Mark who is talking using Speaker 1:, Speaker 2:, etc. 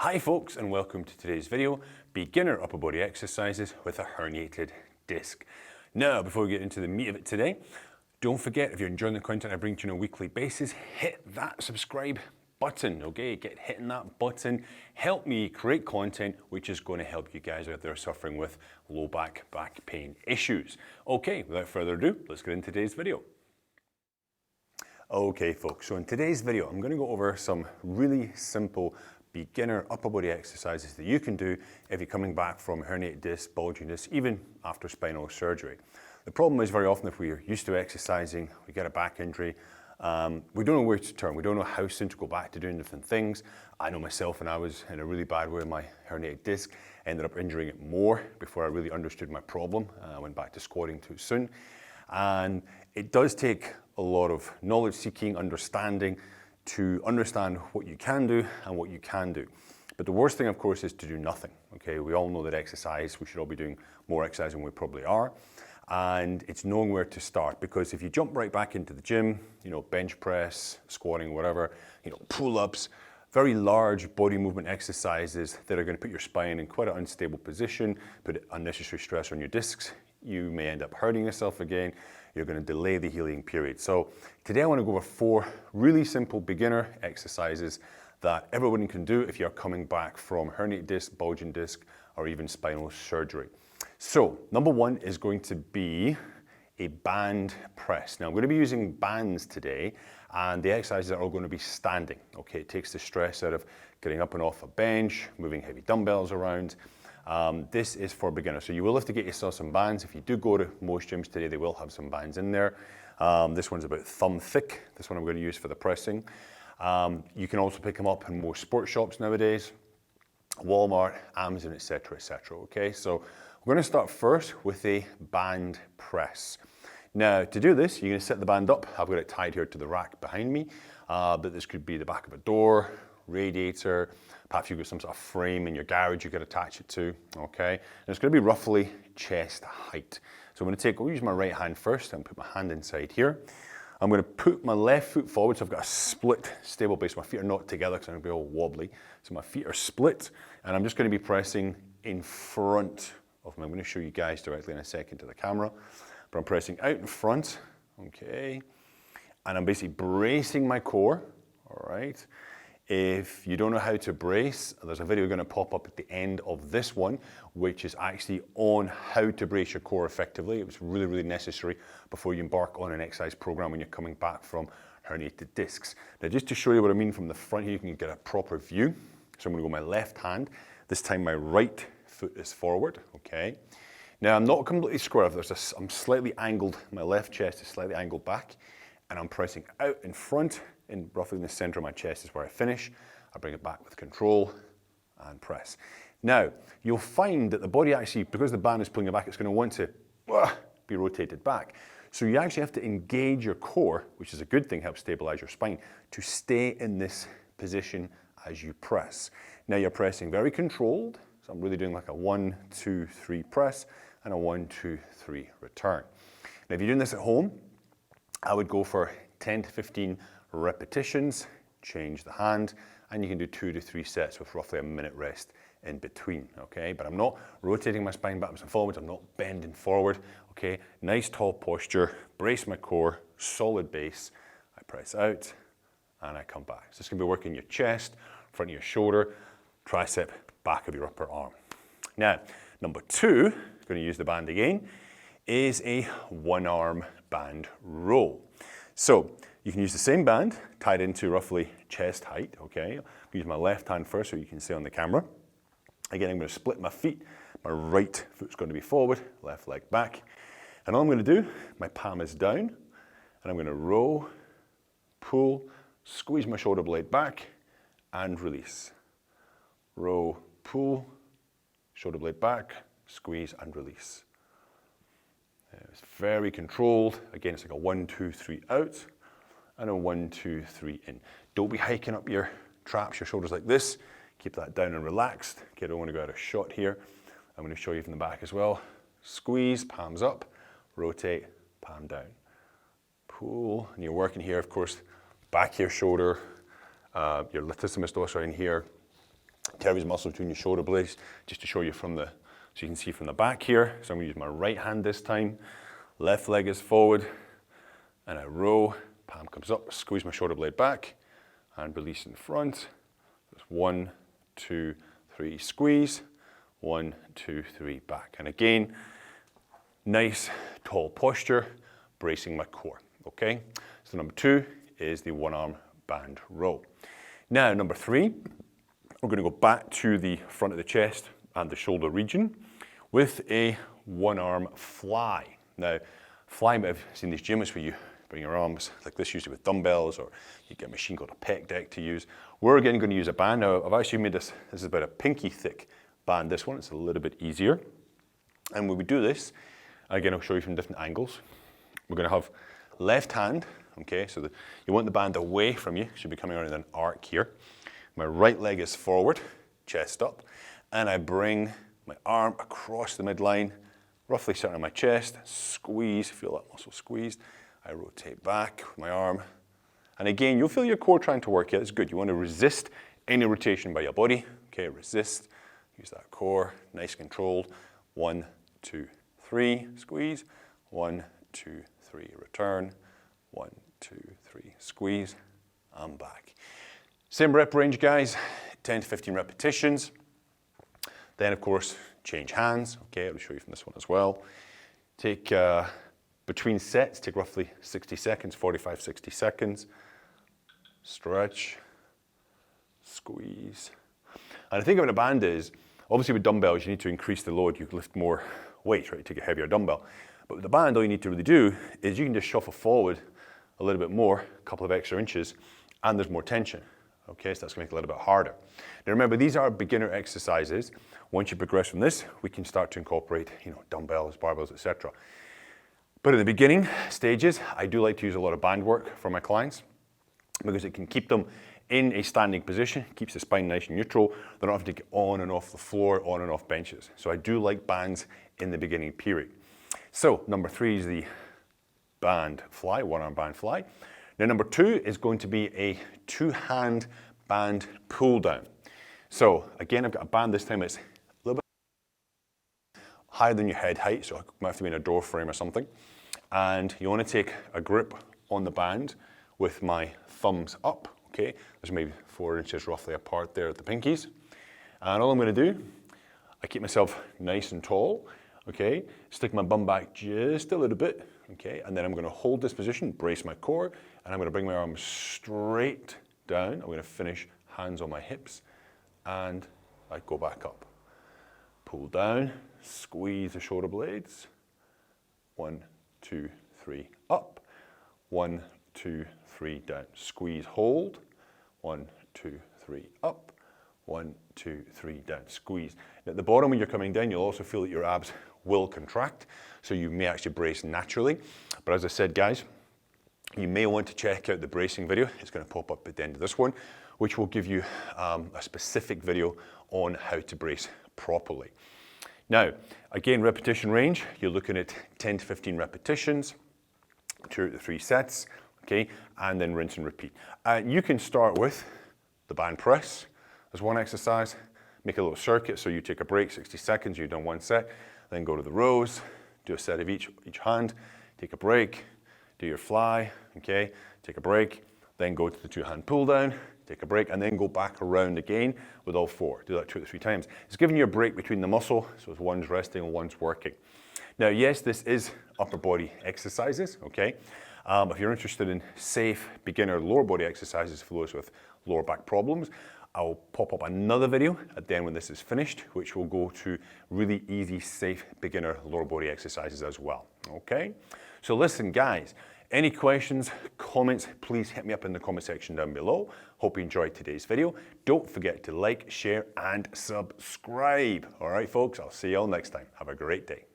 Speaker 1: Hi folks, and welcome to today's video, beginner upper body exercises with a herniated disc. Now, before we get into the meat of it today, don't forget, if you're enjoying the content I bring to you on a weekly basis, hit that subscribe button, okay? Get hitting that button. Help me create content which is going to help you guys out there suffering with low back pain issues. Okay, without further ado, let's get into today's video. Okay folks, so in today's video, I'm going to go over some really simple beginner upper body exercises that you can do if you're coming back from herniated disc, bulging disc, even after spinal surgery. The problem is very often if we're used to exercising, we get a back injury, we don't know where to turn, we don't know how soon to go back to doing different things. I know myself, when I was in a really bad way with my herniated disc, I ended up injuring it more before I really understood my problem. I went back to squatting too soon. And it does take a lot of knowledge seeking, understanding, to understand what you can do and what you can do. But the worst thing, of course, is to do nothing. Okay, we all know that exercise, we should all be doing more exercise than we probably are. And it's knowing where to start, because if you jump right back into the gym, bench press, squatting, whatever, pull-ups, very large body movement exercises that are going to put your spine in quite an unstable position, put unnecessary stress on your discs. You may end up hurting yourself again. You're going to delay the healing period. So today I want to go over 4 really simple beginner exercises that everyone can do if you're coming back from herniated disc, bulging disc, or even spinal surgery. So number 1 is going to be a band press. Now I'm going to be using bands today, and the exercises are all going to be standing. Okay, it takes the stress out of getting up and off a bench, moving heavy dumbbells around. This is for beginners, so you will have to get yourself some bands. If you do go to most gyms today, they will have some bands in there. This one's about thumb thick. This one I'm going to use for the pressing. You can also pick them up in most sports shops nowadays, Walmart, Amazon, etc., etc. Okay, so we're going to start first with a band press. Now, to do this, you're going to set the band up. I've got it tied here to the rack behind me, but this could be the back of a door, radiator, perhaps you've got some sort of frame in your garage you could attach it to, okay? And it's going to be roughly chest height. So I'll use my right hand first and put my hand inside here. I'm going to put my left foot forward, so I've got a split stable base. My feet are not together because I'm going to be all wobbly. So my feet are split, and I'm just going to be pressing in front of me. I'm going to show you guys directly in a second to the camera, but I'm pressing out in front, okay? And I'm basically bracing my core, all right? If you don't know how to brace, there's a video going to pop up at the end of this one, which is actually on how to brace your core effectively. It was really, really necessary before you embark on an exercise program when you're coming back from herniated discs. Now, just to show you what I mean from the front here, you can get a proper view. So I'm going to go my left hand. This time my right foot is forward, okay? Now, I'm not completely square. I'm slightly angled. My left chest is slightly angled back, and I'm pressing out in front. In roughly in the center of my chest is where I finish. I bring it back with control and press. Now, you'll find that the body actually, because the band is pulling it back, it's going to want to be rotated back. So you actually have to engage your core, which is a good thing, helps stabilize your spine, to stay in this position as you press. Now you're pressing very controlled. So I'm really doing like a 1, 2, 3 press and a 1, 2, 3 return. Now if you're doing this at home, I would go for 10 to 15 repetitions, change the hand, and you can do 2 to 3 sets with roughly a minute rest in between, okay? But I'm not rotating my spine backwards and forwards, I'm not bending forward, okay? Nice tall posture, brace my core, solid base, I press out, and I come back. So it's gonna be working your chest, front of your shoulder, tricep, back of your upper arm. Now, number 2, gonna use the band again, is a 1-arm band row. So, you can use the same band, tied into roughly chest height, okay? I'll use my left hand first so you can see on the camera. Again, I'm going to split my feet. My right foot's going to be forward, left leg back. And all I'm going to do, my palm is down, and I'm going to row, pull, squeeze my shoulder blade back, and release. Row, pull, shoulder blade back, squeeze, and release. It's very controlled. Again, it's like a 1, 2, 3 out. And a 1, 2, 3 in. Don't be hiking up your traps, your shoulders like this. Keep that down and relaxed. Okay, I don't want to go out of shot here. I'm going to show you from the back as well. Squeeze, palms up, rotate, palm down. Pull, and you're working here, of course, back here, shoulder, your latissimus dorsi in here. Carries muscle between your shoulder blades, just to show you so you can see from the back here. So I'm gonna use my right hand this time. Left leg is forward, and I row. Palm comes up, squeeze my shoulder blade back, and release in front. That's 1, 2, 3, squeeze. 1, 2, 3, back. And again, nice tall posture, bracing my core, okay? So number 2 is the one arm band row. Now, number 3, we're gonna go back to the front of the chest and the shoulder region with a one arm fly. Now, fly, I've seen these gyms where you bring your arms like this, usually with dumbbells, or you get a machine called a pec deck to use. We're again gonna use a band. Now, I've actually made this is about a pinky thick band. This one, it's a little bit easier. And when we do this, again, I'll show you from different angles. We're gonna have left hand, okay, so you want the band away from you, should be coming around in an arc here. My right leg is forward, chest up, and I bring my arm across the midline, roughly sitting on my chest, squeeze, feel that muscle squeezed. I rotate back with my arm. And again, you'll feel your core trying to work here. It's good. You want to resist any rotation by your body. Okay, resist, use that core, nice controlled. 1, 2, 3, squeeze. 1, 2, 3, return. 1, 2, 3, squeeze, and back. Same rep range, guys, 10 to 15 repetitions. Then, of course, change hands. Okay, I'll show you from this one as well. Take, between sets, take roughly 60 seconds, 45, 60 seconds. Stretch, squeeze. And the thing about a band is, obviously with dumbbells, you need to increase the load. You lift more weight, right, take a heavier dumbbell. But with the band, all you need to really do is you can just shuffle forward a little bit more, a couple of extra inches, and there's more tension. Okay, so that's gonna make it a little bit harder. Now remember, these are beginner exercises. Once you progress from this, we can start to incorporate, dumbbells, barbells, etc. But in the beginning stages, I do like to use a lot of band work for my clients because it can keep them in a standing position, keeps the spine nice and neutral. They're not having to get on and off the floor, on and off benches. So I do like bands in the beginning period. So number 3 is the band fly, one arm band fly. Now number 2 is going to be a 2-hand band pull down. So again, I've got a band this time, it's a little bit higher than your head height, so it might have to be in a door frame or something. And you want to take a grip on the band with my thumbs up, okay? There's maybe 4 inches roughly apart there at the pinkies. And all I'm going to do, I keep myself nice and tall, okay? Stick my bum back just a little bit, okay? And then I'm going to hold this position, brace my core, and I'm going to bring my arms straight down. I'm going to finish hands on my hips, and I go back up. Pull down, squeeze the shoulder blades. 1, 2, 3, up. 1, 2, 3, down. Squeeze, hold. 1, 2, 3, up. 1, 2, 3, down. Squeeze. Now, at the bottom, when you're coming down, you'll also feel that your abs will contract, so you may actually brace naturally. But as I said, guys, you may want to check out the bracing video. It's going to pop up at the end of this one, which will give you a specific video on how to brace properly. Now, again, repetition range, you're looking at 10 to 15 repetitions, 2 to 3 sets, okay, and then rinse and repeat. You can start with the band press as one exercise, make a little circuit, so you take a break, 60 seconds, you've done one set, then go to the rows, do a set of each hand, take a break, do your fly, okay, take a break, then go to the 2-hand pull down, take a break, and then go back around again with all 4. Do that 2 to 3 times. It's giving you a break between the muscle, so it's one's resting and one's working. Now, yes, this is upper body exercises, okay? If you're interested in safe beginner lower body exercises for those with lower back problems, I'll pop up another video at the end when this is finished, which will go to really easy, safe beginner lower body exercises as well, okay? So listen, guys, any questions, comments, please hit me up in the comment section down below. Hope you enjoyed today's video. Don't forget to like, share, and subscribe. All right, folks, I'll see you all next time. Have a great day.